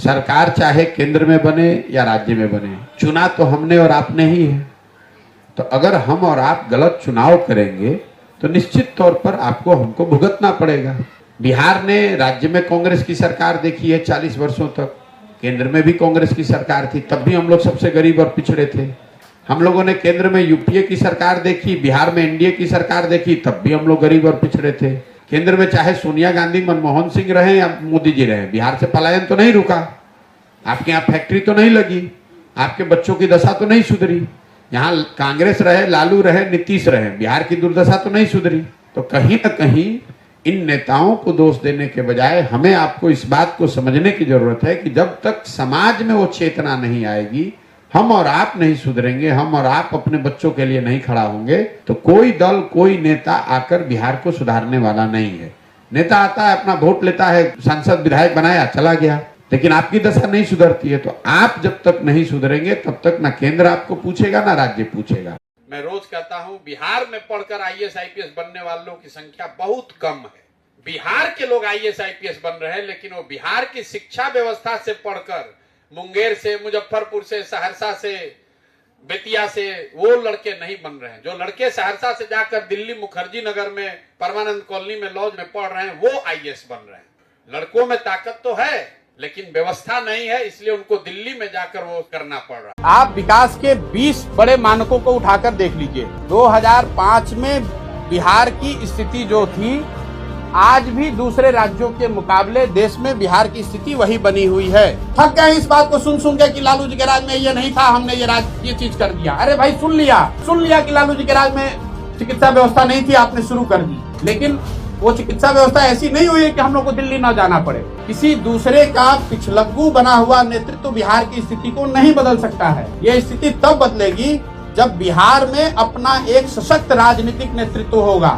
सरकार चाहे केंद्र में बने या राज्य में बने, चुना तो हमने और आपने ही है। तो अगर हम और आप गलत चुनाव करेंगे तो निश्चित तौर पर आपको हमको भुगतना पड़ेगा। बिहार ने राज्य में कांग्रेस की सरकार देखी है 40 वर्षों तक, केंद्र में भी कांग्रेस की सरकार थी, तब भी हम लोग सबसे गरीब और पिछड़े थे। हम लोगों ने केंद्र में यूपीए की सरकार देखी, बिहार में एनडीए की सरकार देखी, तब भी हम लोग गरीब और पिछड़े थे। केंद्र में चाहे सोनिया गांधी मनमोहन सिंह रहे या मोदी जी रहे, बिहार से पलायन तो नहीं रुका, आपके यहाँ फैक्ट्री तो नहीं लगी, आपके बच्चों की दशा तो नहीं सुधरी। यहाँ कांग्रेस रहे, लालू रहे, नीतीश रहे, बिहार की दुर्दशा तो नहीं सुधरी। तो कहीं ना कहीं इन नेताओं को दोष देने के बजाय हमें आपको इस बात को समझने की जरूरत है कि जब तक समाज में वो चेतना नहीं आएगी, हम और आप नहीं सुधरेंगे, हम और आप अपने बच्चों के लिए नहीं खड़ा होंगे, तो कोई दल कोई नेता आकर बिहार को सुधारने वाला नहीं है। नेता आता है, अपना वोट लेता है, सांसद विधायक बनाया, चला गया, लेकिन आपकी दशा नहीं सुधरती है। तो आप जब तक नहीं सुधरेंगे तब तक ना केंद्र आपको पूछेगा ना राज्य पूछेगा। मैं रोज कहता हूं, बिहार में पढ़कर आईएएस आईपीएस बनने वालों की संख्या बहुत कम है। बिहार के लोग आईएएस आईपीएस बन रहे हैं, लेकिन वो बिहार की शिक्षा व्यवस्था से पढ़कर मुंगेर से, मुजफ्फरपुर से, सहरसा से, बेतिया से वो लड़के नहीं बन रहे हैं। जो लड़के सहरसा से जाकर दिल्ली मुखर्जी नगर में परमानंद कॉलोनी में लॉज में पढ़ रहे हैं, वो आईएएस बन रहे हैं। लड़कों में ताकत तो है लेकिन व्यवस्था नहीं है, इसलिए उनको दिल्ली में जाकर वो करना पड़ रहा है। आप विकास के 20 बड़े मानकों को उठाकर देख लीजिए। 2005 में बिहार की स्थिति जो थी, आज भी दूसरे राज्यों के मुकाबले देश में बिहार की स्थिति वही बनी हुई है। थक गए इस बात को सुन के कि लालू जी के राज में ये नहीं था, हमने ये चीज कर दिया। अरे भाई सुन लिया कि लालू जी के राज में चिकित्सा व्यवस्था नहीं थी, आपने शुरू कर दी, लेकिन वो चिकित्सा व्यवस्था ऐसी नहीं हुई है कि हम लोग को दिल्ली न जाना पड़े। किसी दूसरे का पिछलग्गू बना हुआ नेतृत्व बिहार की स्थिति को नहीं बदल सकता है। ये स्थिति तब बदलेगी जब बिहार में अपना एक सशक्त राजनीतिक नेतृत्व होगा।